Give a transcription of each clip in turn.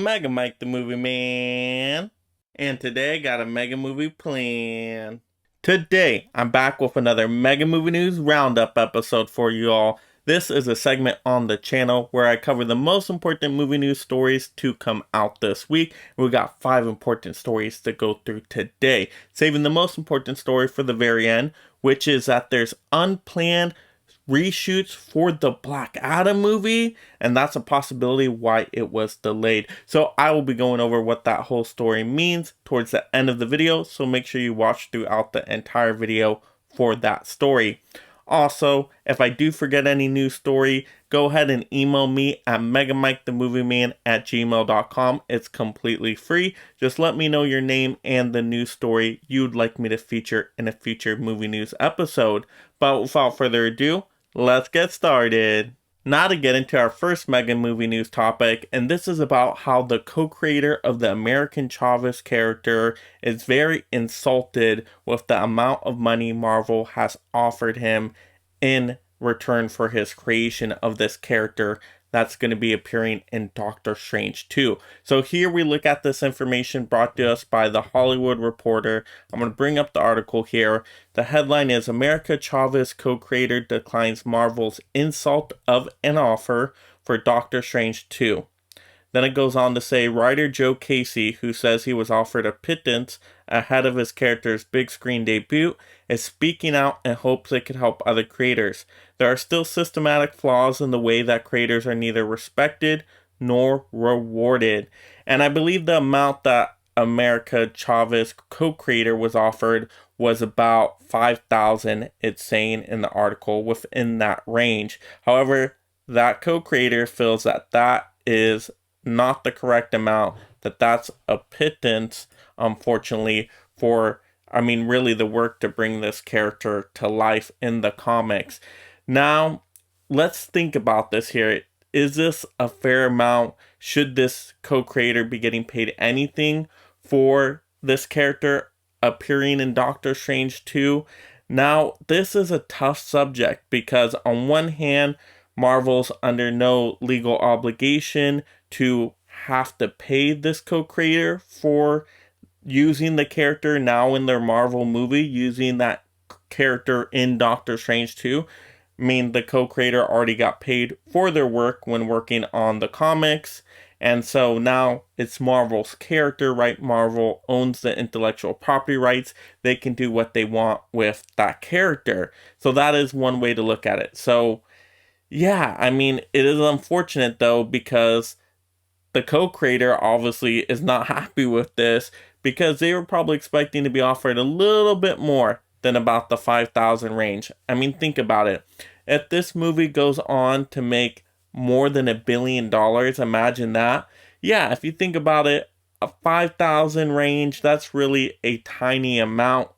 Mega Mike the Movie Man, and today I got a mega movie plan. Today, I'm back with another Mega Movie News Roundup episode for you all. This is a segment on the channel where I cover the most important movie news stories to come out this week. We got 5 important stories to go through today, saving the most important story for the very end, which is that there's unplanned reshoots for the Black Adam movie, and that's a possibility why it was delayed. So I will be going over what that whole story means towards the end of the video, so make sure you watch throughout the entire video for that story. Also, if I do forget any news story, go ahead and email me at megamikethemovieman@gmail.com. It's completely free. Just let me know your name and the news story you'd like me to feature in a future movie news episode. But without further ado, let's get started. Now to get into our first mega movie news topic, and this is about how the co-creator of the American Chavez character is very insulted with the amount of money Marvel has offered him in return for his creation of this character that's going to be appearing in Doctor Strange 2. So here we look at this information brought to us by The Hollywood Reporter. I'm going to bring up the article here. The headline is America Chavez co-creator declines Marvel's insult of an offer for Doctor Strange 2. Then it goes on to say writer Joe Casey, who says he was offered a pittance ahead of his character's big screen debut, is speaking out and hopes it could help other creators. There are still systematic flaws in the way that creators are neither respected nor rewarded. And I believe the amount that America Chavez co-creator was offered was about $5,000, it's saying in the article, within that range. However, that co-creator feels that that is not the correct amount, that's a pittance, unfortunately, for, really the work to bring this character to life in the comics. Now, let's think about this here. Is this a fair amount? Should this co-creator be getting paid anything for this character appearing in Doctor Strange 2? Now, this is a tough subject because on one hand, Marvel's under no legal obligation to have to pay this co-creator for using the character now in their Marvel movie, using that character in Doctor Strange 2. The co-creator already got paid for their work when working on the comics, and so now it's Marvel's character, right? Marvel owns the intellectual property rights. They can do what they want with that character. So that is one way to look at it. So yeah, it is unfortunate though, because the co-creator obviously is not happy with this because they were probably expecting to be offered a little bit more than about the 5,000 range. Think about it. If this movie goes on to make more than $1 billion, imagine that. Yeah, if you think about it, a 5,000 range, that's really a tiny amount.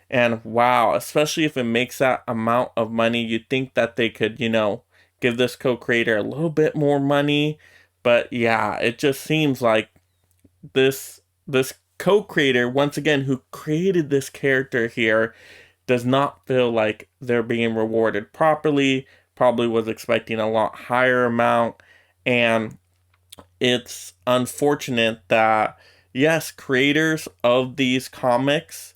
And wow, especially if it makes that amount of money, you'd think that they could, give this co-creator a little bit more money. But yeah, it just seems like this co-creator, once again, who created this character here, does not feel like they're being rewarded properly, probably was expecting a lot higher amount, and it's unfortunate that, yes, creators of these comics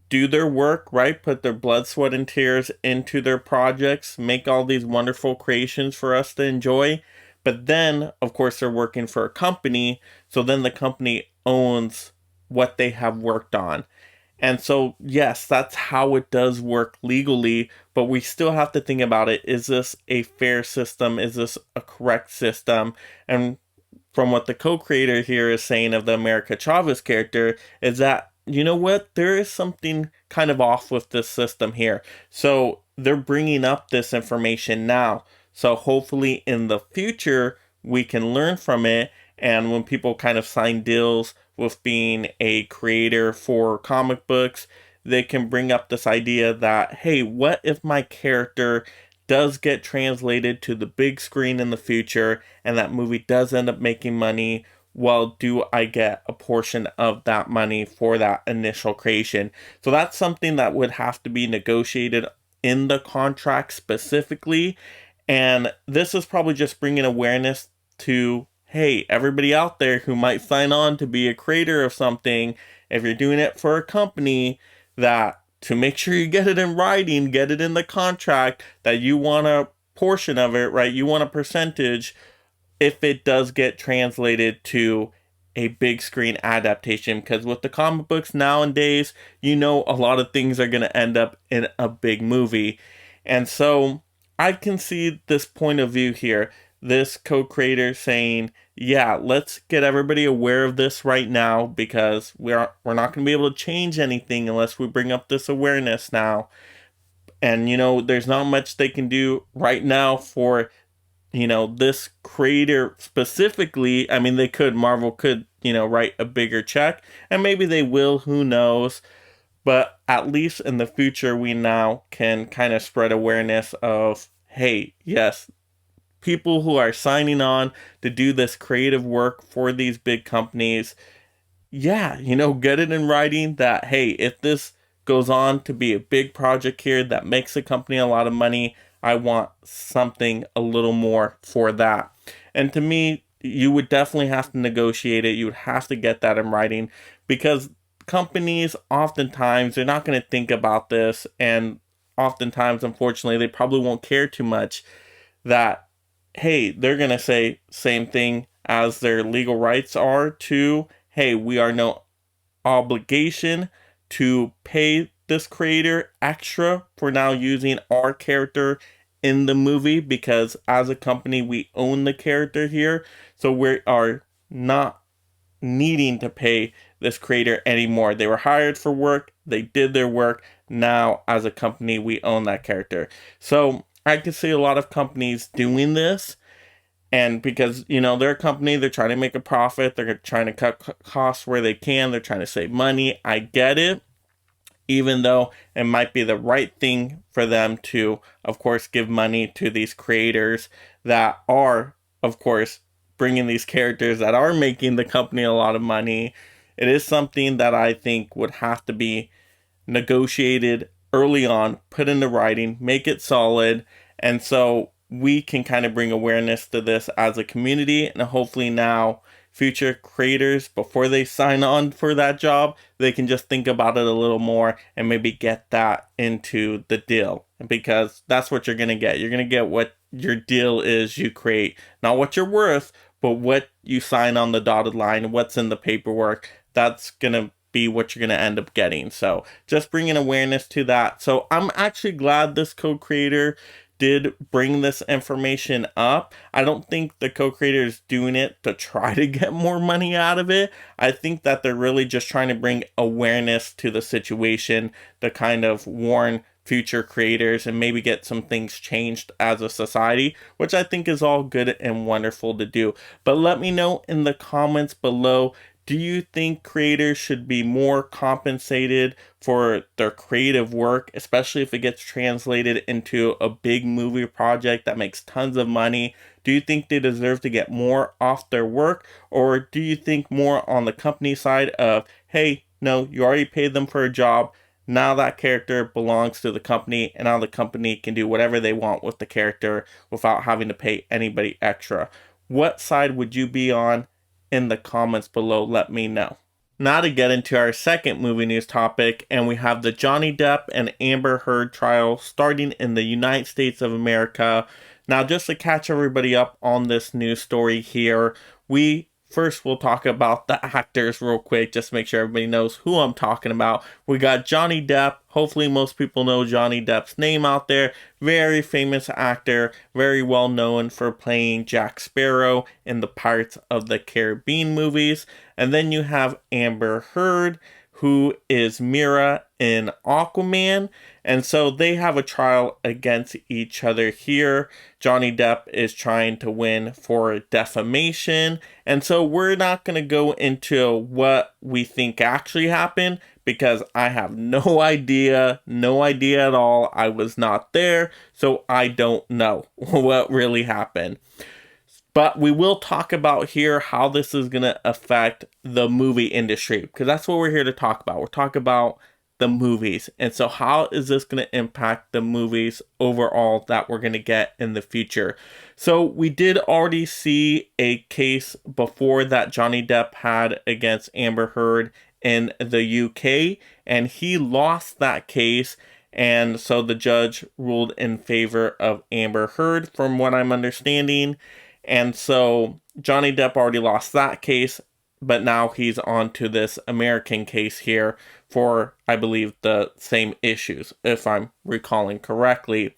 do their work, right? Put their blood, sweat, and tears into their projects, make all these wonderful creations for us to enjoy. But then, of course, they're working for a company, so then the company owns what they have worked on. And so, yes, that's how it does work legally, but we still have to think about it. Is this a fair system? Is this a correct system? And from what the co-creator here is saying of the America Chavez character, is that, you know what, there is something kind of off with this system here. So they're bringing up this information now. So hopefully in the future, we can learn from it. And when people kind of sign deals with being a creator for comic books, they can bring up this idea that, hey, what if my character does get translated to the big screen in the future and that movie does end up making money? Well, do I get a portion of that money for that initial creation? So that's something that would have to be negotiated in the contract specifically. And this is probably just bringing awareness to, hey, everybody out there who might sign on to be a creator of something, if you're doing it for a company, that to make sure you get it in writing, get it in the contract, that you want a portion of it, right? You want a percentage if it does get translated to a big screen adaptation, because with the comic books nowadays, a lot of things are going to end up in a big movie. And so I can see this point of view here, this co-creator saying, yeah, let's get everybody aware of this right now, because we're not going to be able to change anything unless we bring up this awareness now. And there's not much they can do right now for this creator specifically. I mean, Marvel could, write a bigger check, and maybe they will, who knows. But at least in the future, we now can kind of spread awareness of, hey, yes, people who are signing on to do this creative work for these big companies, yeah, get it in writing that, hey, if this goes on to be a big project here that makes the company a lot of money, I want something a little more for that. And to me, you would definitely have to negotiate it. You would have to get that in writing, because companies, oftentimes, they're not going to think about this. And oftentimes, unfortunately, they probably won't care too much that, hey, they're going to say same thing as their legal rights are to, hey, we are no obligation to pay this creator extra for now using our character in the movie, because as a company, we own the character here. So we are not needing to pay this creator anymore. They were hired for work. They did their work. Now, as a company, we own that character. So I can see a lot of companies doing this. And because, they're a company, they're trying to make a profit. They're trying to cut costs where they can. They're trying to save money. I get it. Even though it might be the right thing for them to, of course, give money to these creators that are, of course, bringing these characters that are making the company a lot of money. It is something that I think would have to be negotiated early on, put into writing, make it solid. And so we can kind of bring awareness to this as a community, and hopefully now future creators, before they sign on for that job, they can just think about it a little more and maybe get that into the deal, because that's what you're going to get. You're going to get what your deal is you create, not what you're worth, but what you sign on the dotted line, what's in the paperwork. That's going to be what you're going to end up getting. So just bringing awareness to that. So I'm actually glad this co-creator did bring this information up. I don't think the co-creator is doing it to try to get more money out of it. I think that they're really just trying to bring awareness to the situation to kind of warn future creators and maybe get some things changed as a society, which I think is all good and wonderful to do. But let me know in the comments below, do you think creators should be more compensated for their creative work, especially if it gets translated into a big movie project that makes tons of money? Do you think they deserve to get more off their work? Or do you think more on the company side of, hey, no, you already paid them for a job. Now that character belongs to the company, and now the company can do whatever they want with the character without having to pay anybody extra. What side would you be on? In the comments below, let me know. Now to get into our second movie news topic, and we have the Johnny Depp and Amber Heard trial starting in the United States of America. Now, just to catch everybody up on this news story here, First, we'll talk about the actors real quick, just to make sure everybody knows who I'm talking about. We got Johnny Depp. Hopefully most people know Johnny Depp's name out there. Very famous actor, very well known for playing Jack Sparrow in the Pirates of the Caribbean movies. And then you have Amber Heard, who is Mira in Aquaman. And so they have a trial against each other here. Johnny Depp is trying to win for defamation. And so we're not going to go into what we think actually happened, because I have no idea at all. I was not there, so I don't know what really happened. But we will talk about here how this is going to affect the movie industry, because that's what we're here to talk about. We're talking about the movies. And so how is this going to impact the movies overall that we're going to get in the future? So we did already see a case before that Johnny Depp had against Amber Heard in the UK, and he lost that case. And so the judge ruled in favor of Amber Heard, from what I'm understanding. And so Johnny Depp already lost that case, but now he's on to this American case here for, I believe, the same issues, if I'm recalling correctly.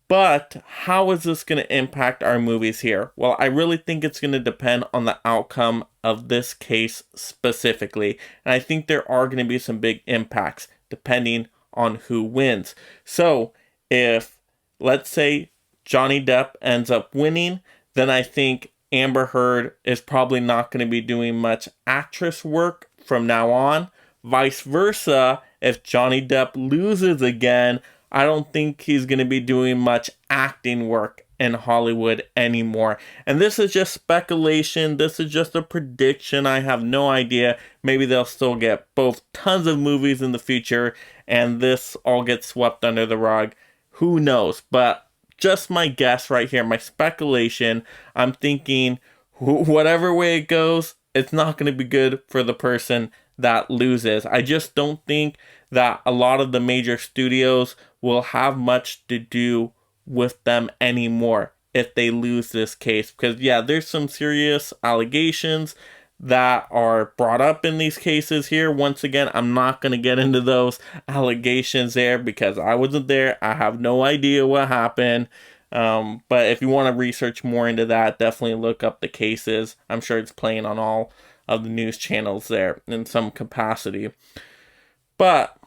But how is this going to impact our movies here? Well, I really think it's going to depend on the outcome of this case specifically. And I think there are going to be some big impacts depending on who wins. So if, let's say, Johnny Depp ends up winning, then I think Amber Heard is probably not going to be doing much actress work from now on. Vice versa, if Johnny Depp loses again, I don't think he's going to be doing much acting work in Hollywood anymore. And this is just speculation. This is just a prediction. I have no idea. Maybe they'll still get both tons of movies in the future and this all gets swept under the rug. Who knows? But just my guess right here, my speculation, I'm thinking whatever way it goes, it's not going to be good for the person that loses. I just don't think that a lot of the major studios will have much to do with them anymore if they lose this case. Because yeah, there's some serious allegations that are brought up in these cases here. Once again, I'm not going to get into those allegations there because I wasn't there. I have no idea what happened. But if you want to research more into that, definitely look up the cases. I'm sure it's playing on all of the news channels there in some capacity. But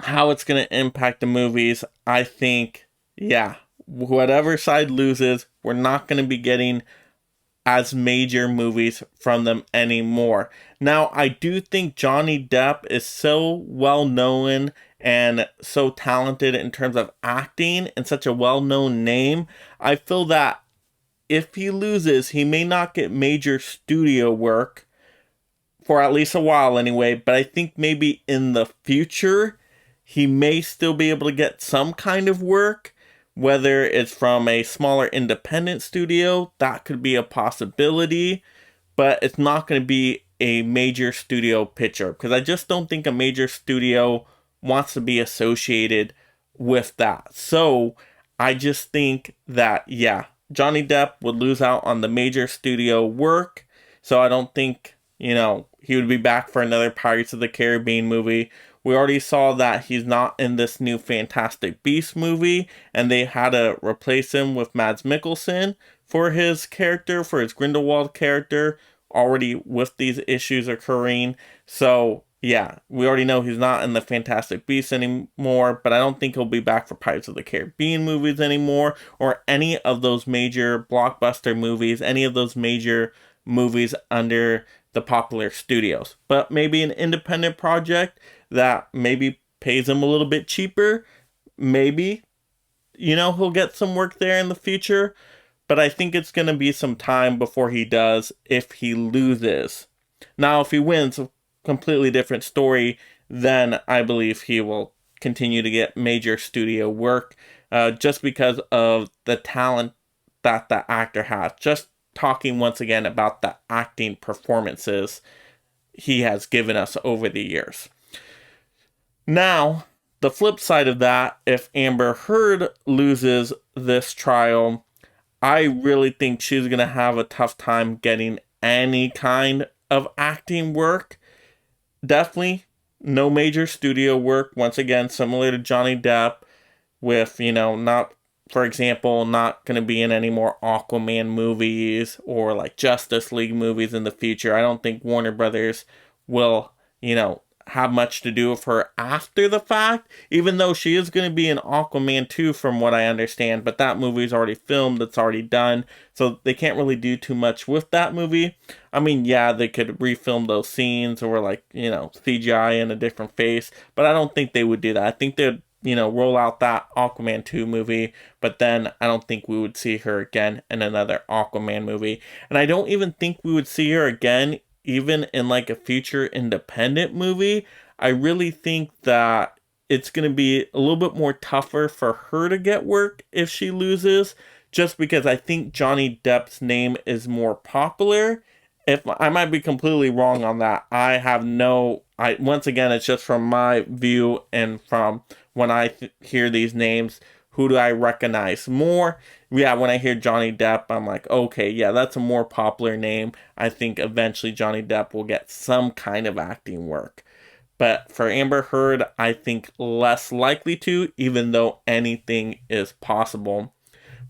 how it's going to impact the movies, I think, yeah, whatever side loses, we're not going to be getting as major movies from them anymore. Now, I do think Johnny Depp is so well known and so talented in terms of acting and such a well-known name. I feel that if he loses, he may not get major studio work for at least a while anyway, but I think maybe in the future, he may still be able to get some kind of work, whether it's from a smaller independent studio. That could be a possibility, but it's not going to be a major studio picture because I just don't think a major studio wants to be associated with that. So I just think that, yeah, Johnny Depp would lose out on the major studio work. So I don't think, he would be back for another Pirates of the Caribbean movie. We already saw that he's not in this new Fantastic Beasts movie, and they had to replace him with Mads Mikkelsen for his character, for his Grindelwald character, already with these issues occurring. So, yeah, we already know he's not in the Fantastic Beasts anymore, but I don't think he'll be back for Pirates of the Caribbean movies anymore, or any of those major blockbuster movies, any of those major movies under the popular studios. But maybe an independent project that maybe pays him a little bit cheaper. Maybe, he'll get some work there in the future. But I think it's going to be some time before he does if he loses. Now, if he wins, a completely different story. Then I believe he will continue to get major studio work just because of the talent that the actor has. Just talking once again about the acting performances he has given us over the years. Now, the flip side of that, if Amber Heard loses this trial, I really think she's going to have a tough time getting any kind of acting work. Definitely no major studio work. Once again, similar to Johnny Depp with, not, for example, not going to be in any more Aquaman movies or like Justice League movies in the future. I don't think Warner Brothers will, have much to do with her after the fact, even though she is going to be in Aquaman 2 from what I understand, but that movie's already filmed, it's already done, so they can't really do too much with that movie. I mean, yeah, they could refilm those scenes or like, CGI in a different face, but I don't think they would do that. I think they'd, roll out that Aquaman 2 movie, but then I don't think we would see her again in another Aquaman movie. And I don't even think we would see her again even in like a future independent movie. I really think that it's going to be a little bit more tougher for her to get work if she loses, just because I think Johnny Depp's name is more popular. If I might be completely wrong on that, I have no. I once again, it's just from my view and from when I hear these names. Who do I recognize more? Yeah, when I hear Johnny Depp, I'm like, okay, yeah, that's a more popular name. I think eventually Johnny Depp will get some kind of acting work. But for Amber Heard, I think less likely to, even though anything is possible.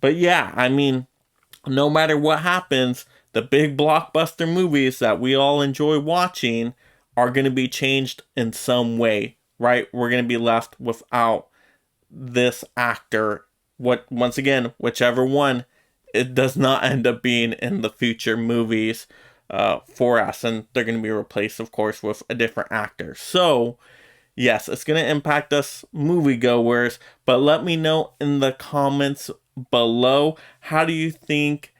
But yeah, I mean, no matter what happens, the big blockbuster movies that we all enjoy watching are going to be changed in some way, right? We're going to be left without this actor. What, once again, whichever one, it does not end up being in the future movies for us, and they're going to be replaced, of course, with a different actor. So yes, it's going to impact us moviegoers, but let me know in the comments below, how do you think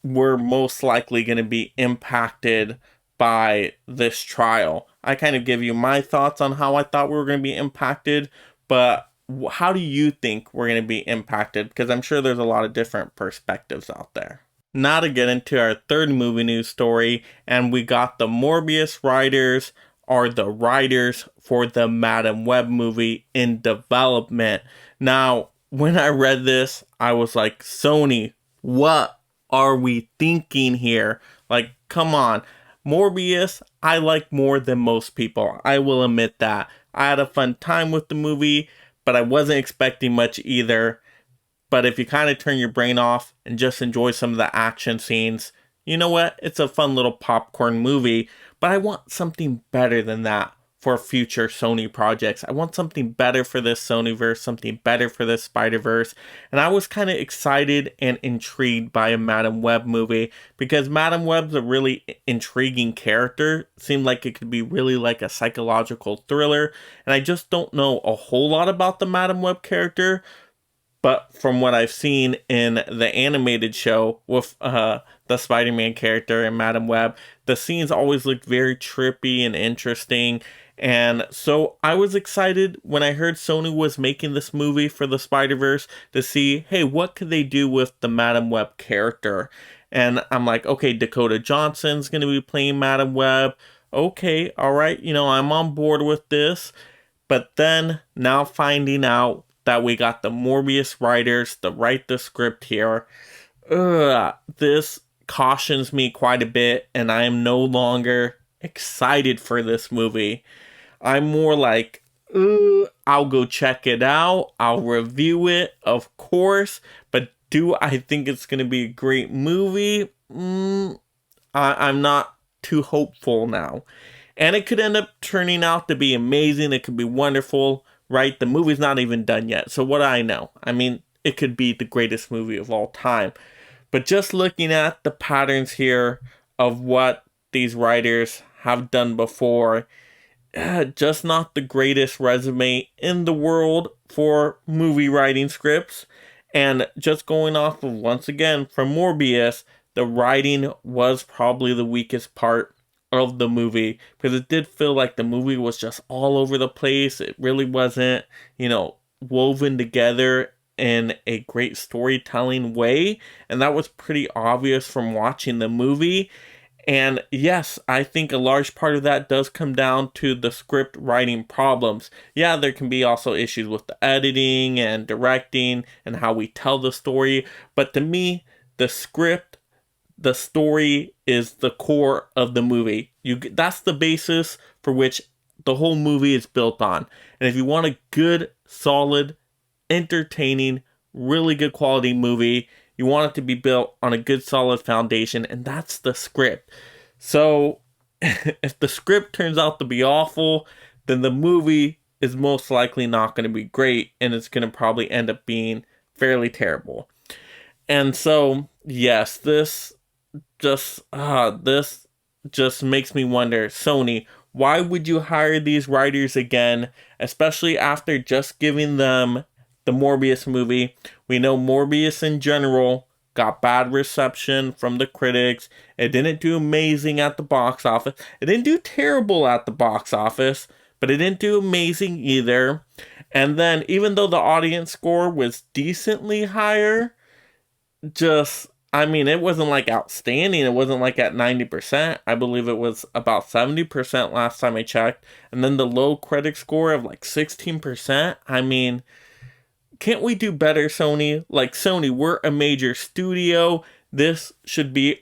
we're most likely going to be impacted by this trial? I kind of give you my thoughts on how I thought we were going to be impacted, but how do you think we're going to be impacted? Because I'm sure there's a lot of different perspectives out there. Now to get into our third movie news story, and we got the Morbius writers are the writers for the Madam Web movie in development. Now, when I read this, I was like, Sony, what are we thinking here? Like, come on. Morbius, I like more than most people. I will admit that. I had a fun time with the movie, but I wasn't expecting much either. But if you kind of turn your brain off and just enjoy some of the action scenes, you know what? It's a fun little popcorn movie. But I want something better than that for future Sony projects. I want something better for this Sonyverse, something better for this Spider-Verse. And I was kind of excited and intrigued by a Madam Web movie because Madam Web's a really intriguing character. Seemed like it could be really like a psychological thriller. And I just don't know a whole lot about the Madam Web character. But from what I've seen in the animated show with the Spider-Man character and Madam Web, the scenes always looked very trippy and interesting. And so I was excited when I heard Sony was making this movie for the Spider-Verse to see, hey, what could they do with the Madam Web character? And I'm like, okay, Dakota Johnson's going to be playing Madam Web. Okay, all right, I'm on board with this. But then now finding out that we got the Morbius writers to write the script here, this cautions me quite a bit, and I am no longer excited for this movie. I'm more like, I'll go check it out, I'll review it, of course, but do I think it's going to be a great movie? I'm not too hopeful now. And it could end up turning out to be amazing, it could be wonderful, right? The movie's not even done yet, so what do I know? I mean, it could be the greatest movie of all time. But just looking at the patterns here of what these writers have done before, just not the greatest resume in the world for movie writing scripts. And just going off of, once again, from Morbius, the writing was probably the weakest part of the movie, because it did feel like the movie was just all over the place. It really wasn't, woven together in a great storytelling way, and that was pretty obvious from watching the movie. And yes, I think a large part of that does come down to the script writing problems. Yeah, there can be also issues with the editing and directing and how we tell the story, but to me, the script, the story is the core of the movie. That's the basis for which the whole movie is built on. And if you want a good, solid, entertaining, really good quality movie, you want it to be built on a good, solid foundation, and that's the script. So if the script turns out to be awful, then the movie is most likely not going to be great, and it's going to probably end up being fairly terrible. And so, yes, this just makes me wonder, Sony, why would you hire these writers again, especially after just giving them the Morbius movie? We know Morbius in general got bad reception from the critics. It didn't do amazing at the box office. It didn't do terrible at the box office, but it didn't do amazing either. And then, even though the audience score was decently higher, it wasn't like outstanding. It wasn't like at 90%. I believe it was about 70% last time I checked. And then the low critic score of like 16%. Can't we do better, Sony? Like, Sony, we're a major studio. This should be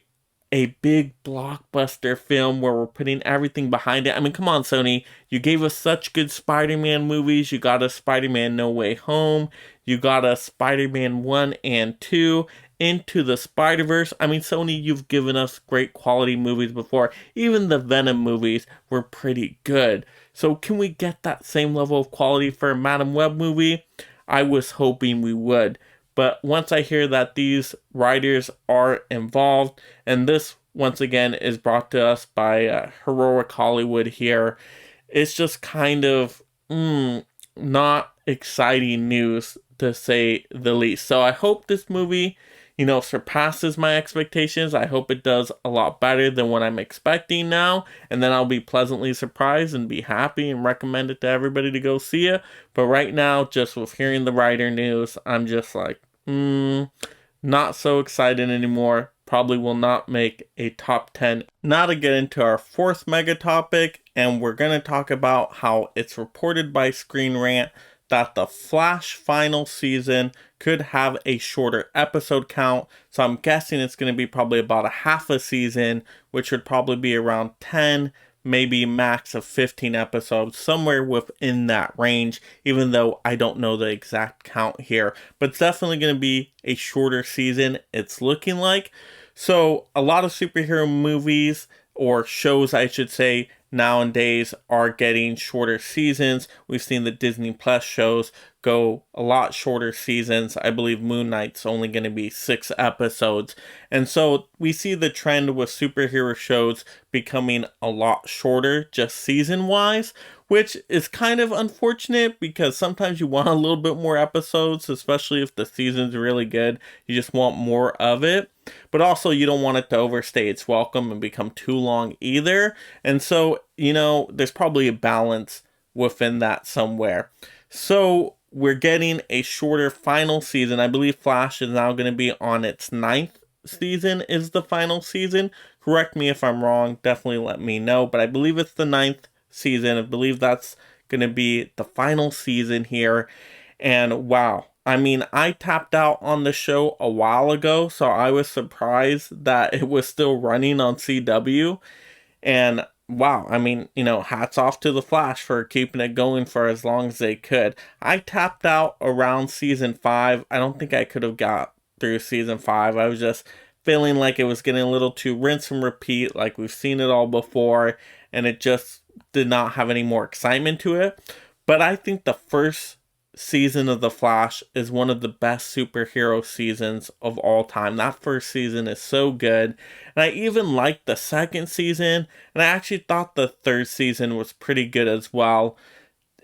a big blockbuster film where we're putting everything behind it. Come on, Sony. You gave us such good Spider-Man movies. You got us Spider-Man No Way Home. You got us Spider-Man 1 and 2. Into the Spider-Verse. Sony, you've given us great quality movies before. Even the Venom movies were pretty good. So can we get that same level of quality for a Madam Web movie? I was hoping we would. But once I hear that these writers are involved, and this, once again, is brought to us by Heroic Hollywood here, it's just kind of not exciting news, to say the least. So I hope this movie, surpasses my expectations. I hope it does a lot better than what I'm expecting now, and then I'll be pleasantly surprised and be happy and recommend it to everybody to go see it. But right now, just with hearing the writer news, I'm just like, not so excited anymore. Probably will not make a top 10. Now to get into our fourth mega topic, and we're going to talk about how it's reported by Screen Rant that the Flash final season could have a shorter episode count. So I'm guessing it's going to be probably about a half a season, which would probably be around 10, maybe max of 15 episodes, somewhere within that range, even though I don't know the exact count here. But it's definitely going to be a shorter season, it's looking like. So a lot of superhero movies, or shows I should say, nowadays are getting shorter seasons. We've seen the Disney Plus shows go a lot shorter seasons. I believe Moon Knight's only going to be 6 episodes. And so we see the trend with superhero shows becoming a lot shorter just season-wise, which is kind of unfortunate because sometimes you want a little bit more episodes, especially if the season's really good. You just want more of it. But also, you don't want it to overstay its welcome and become too long either. And so, there's probably a balance within that somewhere. So, we're getting a shorter final season. I believe Flash is now going to be on its 9th season is the final season. Correct me if I'm wrong. Definitely let me know. But I believe it's the 9th season. I believe that's going to be the final season here. And wow. I tapped out on the show a while ago, so I was surprised that it was still running on CW. And wow, hats off to The Flash for keeping it going for as long as they could. I tapped out around season 5. I don't think I could have got through season 5. I was just feeling like it was getting a little too rinse and repeat, like we've seen it all before, and it just did not have any more excitement to it. But I think the first season of The Flash is one of the best superhero seasons of all time. That first season is so good. And I even liked the second season. And I actually thought the third season was pretty good as well.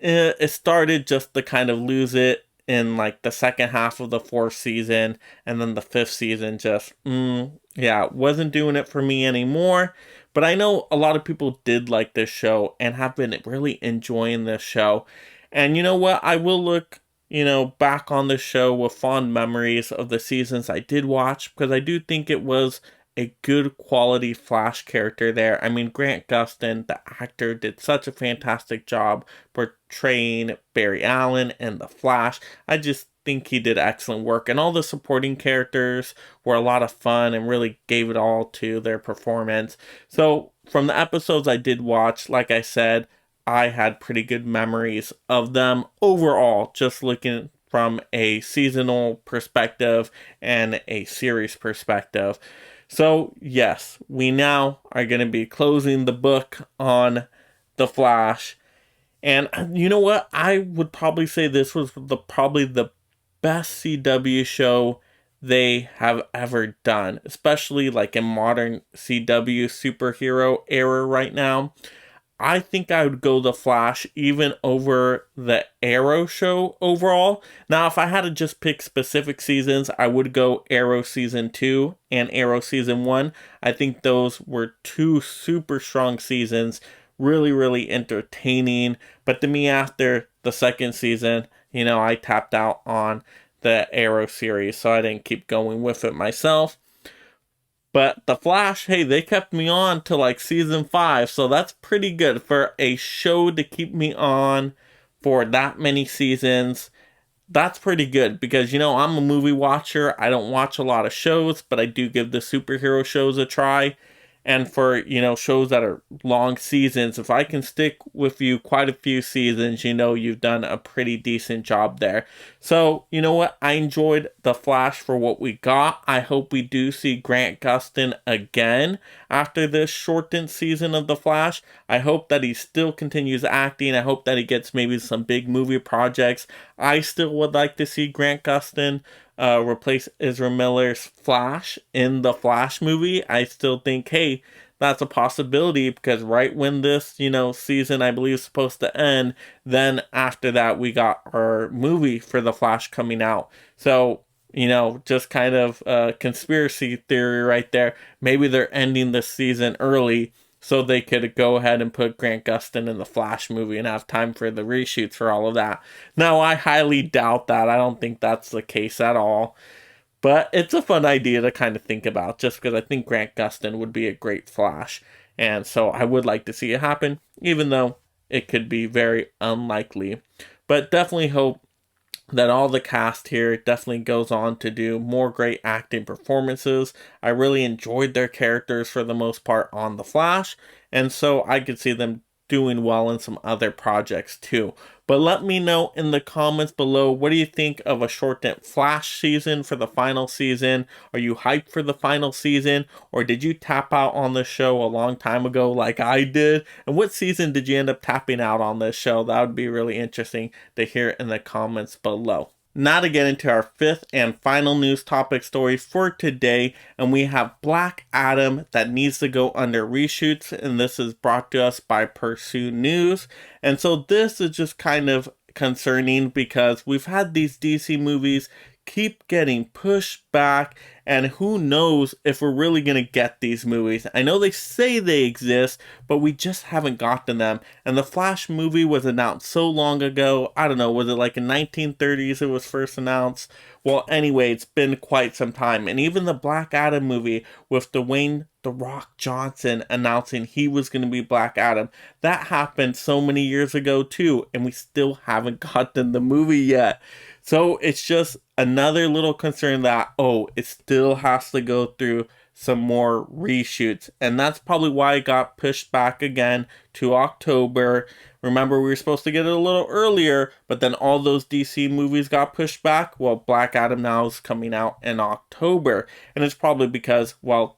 It started just to kind of lose it in like the second half of the fourth season. And then the fifth season just, wasn't doing it for me anymore. But I know a lot of people did like this show and have been really enjoying this show. And you know what? I will look, back on the show with fond memories of the seasons I did watch, because I do think it was a good quality Flash character there. Grant Gustin, the actor, did such a fantastic job portraying Barry Allen and the Flash. I just think he did excellent work, and all the supporting characters were a lot of fun and really gave it all to their performance. So from the episodes I did watch, like I said, I had pretty good memories of them overall, just looking from a seasonal perspective and a series perspective. So yes, we now are going to be closing the book on The Flash. And you know what? I would probably say this was probably the best CW show they have ever done, especially like in modern CW superhero era right now. I think I would go The Flash even over the Arrow show overall. Now, if I had to just pick specific seasons, I would go Arrow Season 2 and Arrow Season 1. I think those were two super strong seasons really, really entertaining. But to me, after the second season, I tapped out on the Arrow series, so I didn't keep going with it myself. But The Flash, hey, they kept me on to like season 5, so that's pretty good for a show to keep me on for that many seasons. That's pretty good because, I'm a movie watcher. I don't watch a lot of shows, but I do give the superhero shows a try. And for, shows that are long seasons, if I can stick with you quite a few seasons, you've done a pretty decent job there. So, you know what? I enjoyed The Flash for what we got. I hope we do see Grant Gustin again after this shortened season of The Flash. I hope that he still continues acting. I hope that he gets maybe some big movie projects. I still would like to see Grant Gustin replace Ezra Miller's Flash in the Flash movie. I still think, hey, that's a possibility because right when this, season I believe is supposed to end, then after that we got our movie for the Flash coming out. So, just kind of conspiracy theory right there. Maybe they're ending this season early so they could go ahead and put Grant Gustin in the Flash movie and have time for the reshoots for all of that. Now, I highly doubt that. I don't think that's the case at all. But it's a fun idea to kind of think about just because I think Grant Gustin would be a great Flash. And so I would like to see it happen, even though it could be very unlikely. But definitely hope that all the cast here definitely goes on to do more great acting performances. I really enjoyed their characters for the most part on The Flash, and so I could see them doing well in some other projects too. But let me know in the comments below, what do you think of a shortened Flash season for the final season? Are you hyped for the final season? Or did you tap out on this show a long time ago like I did? And what season did you end up tapping out on this show? That would be really interesting to hear in the comments below. Now to get into our fifth and final news topic story for today, and we have Black Adam that needs to go under reshoots, and this is brought to us by Pursue News. And so this is just kind of concerning because we've had these DC movies keep getting pushed back, and who knows if we're really going to get these movies. I know they say they exist, but we just haven't gotten them. And the Flash movie was announced so long ago. I don't know, was it like in 1930s it was first announced? Well, anyway, it's been quite some time. And even the Black Adam movie with Dwayne "The Rock" Johnson announcing he was going to be Black Adam, that happened so many years ago too, and we still haven't gotten the movie yet. So it's just another little concern that, it still has to go through some more reshoots. And that's probably why it got pushed back again to October. Remember, we were supposed to get it a little earlier, but then all those DC movies got pushed back. Well, Black Adam now is coming out in October. And it's probably because,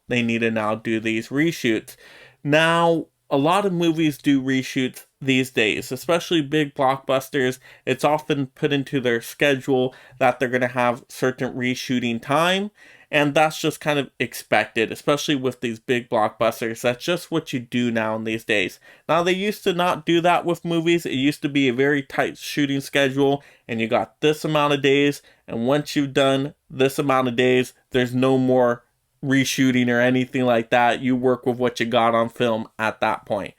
they need to now do these reshoots. Now, a lot of movies do reshoots these days, especially big blockbusters. It's often put into their schedule that they're going to have certain reshooting time, and that's just kind of expected, especially with these big blockbusters. That's just what you do now in these days. Now, they used to not do that with movies. It used to be a very tight shooting schedule, and you got this amount of days, and once you've done this amount of days, there's no more reshooting or anything like that. You work with what you got on film at that point.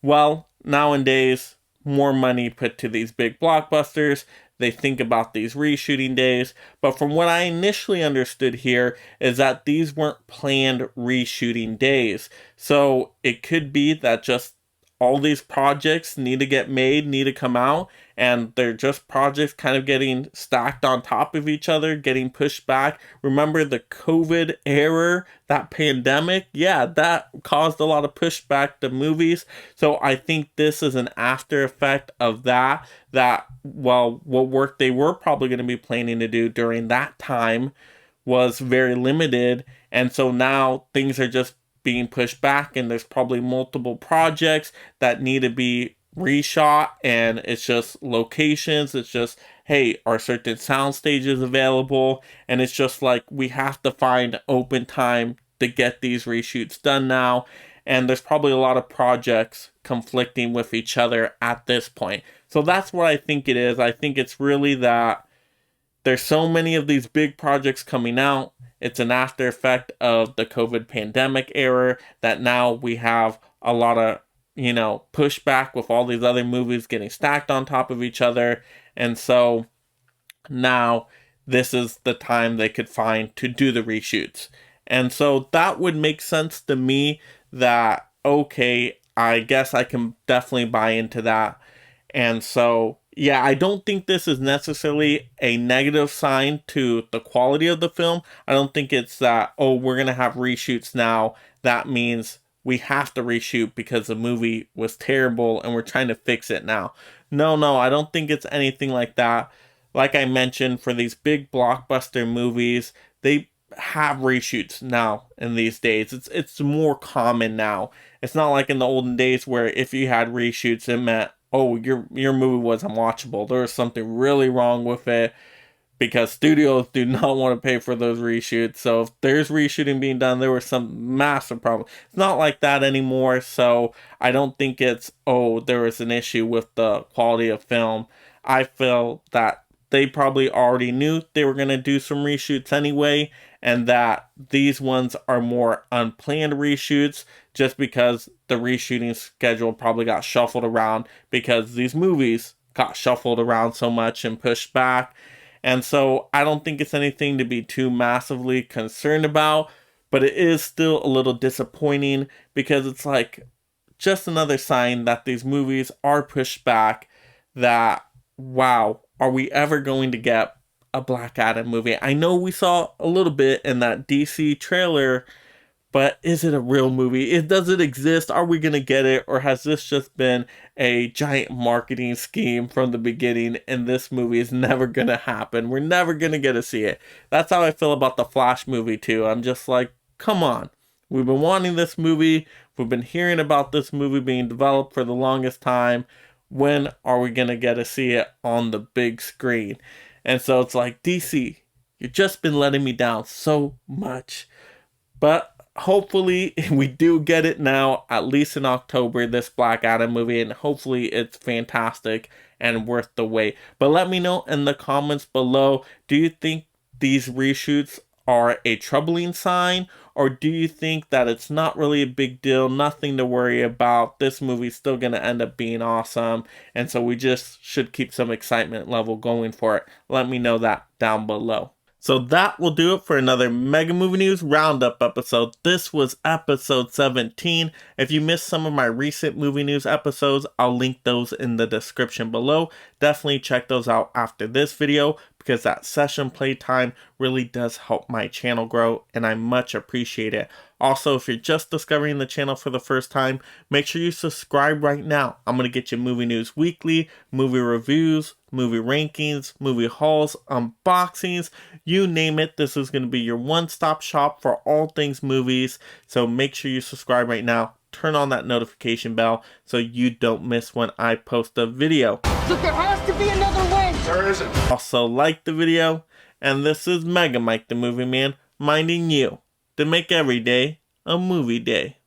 Well, nowadays, more money put to these big blockbusters. They think about these reshooting days. But from what I initially understood here is that these weren't planned reshooting days. So it could be that just all these projects need to get made, need to come out, and they're just projects kind of getting stacked on top of each other, getting pushed back. Remember the COVID era, that pandemic? Yeah, that caused a lot of pushback to movies. So I think this is an after effect of that, what work they were probably going to be planning to do during that time was very limited. And so now things are just being pushed back, and there's probably multiple projects that need to be reshot, and it's just locations, it's just, hey, are certain sound stages available, and it's just like we have to find open time to get these reshoots done now, and there's probably a lot of projects conflicting with each other at this point. So that's what I think it is. I think it's really that there's so many of these big projects coming out. It's an after effect of the COVID pandemic era that now we have a lot of pushed back with all these other movies getting stacked on top of each other. And so now this is the time they could find to do the reshoots. And so that would make sense to me that, okay, I guess I can definitely buy into that. And so, yeah, I don't think this is necessarily a negative sign to the quality of the film. I don't think it's that, oh, we're going to have reshoots now. That means we have to reshoot because the movie was terrible and we're trying to fix it now. No, I don't think it's anything like that. Like I mentioned, for these big blockbuster movies, they have reshoots now in these days. It's more common now. It's not like in the olden days where if you had reshoots, it meant, oh, your movie was unwatchable. There was something really wrong with it, because studios do not want to pay for those reshoots. So if there's reshooting being done, there was some massive problem. It's not like that anymore. So I don't think it's, oh, there was an issue with the quality of film. I feel that they probably already knew they were going to do some reshoots anyway, and that these ones are more unplanned reshoots just because the reshooting schedule probably got shuffled around because these movies got shuffled around so much and pushed back. And so I don't think it's anything to be too massively concerned about, but it is still a little disappointing because it's like just another sign that these movies are pushed back, that, wow, are we ever going to get a Black Adam movie? I know we saw a little bit in that DC trailer, but is it a real movie? Does it exist? Are we going to get it? Or has this just been a giant marketing scheme from the beginning and this movie is never going to happen? We're never going to get to see it. That's how I feel about the Flash movie too. I'm just like, come on. We've been wanting this movie. We've been hearing about this movie being developed for the longest time. When are we going to get to see it on the big screen? And so it's like, DC, you've just been letting me down so much. But hopefully we do get it now, at least in October, this Black Adam movie, and hopefully it's fantastic and worth the wait. But let me know in the comments below, do you think these reshoots are a troubling sign, or do you think that it's not really a big deal, nothing to worry about, this movie's still going to end up being awesome, and so we just should keep some excitement level going for it? Let me know that down below. So that will do it for another Mega Movie News Roundup episode. This was episode 17. If you missed some of my recent movie news episodes, I'll link those in the description below. Definitely check those out after this video, because that session playtime really does help my channel grow, and I much appreciate it. Also, if you're just discovering the channel for the first time, make sure you subscribe right now. I'm going to get you movie news weekly, movie reviews, movie rankings, movie hauls, unboxings, you name it. This is going to be your one-stop shop for all things movies. So make sure you subscribe right now. Turn on that notification bell so you don't miss when I post a video. Look, there has to be another way. There isn't. Also, like the video. And this is Mega Mike the Movie Man, minding you to make every day a movie day.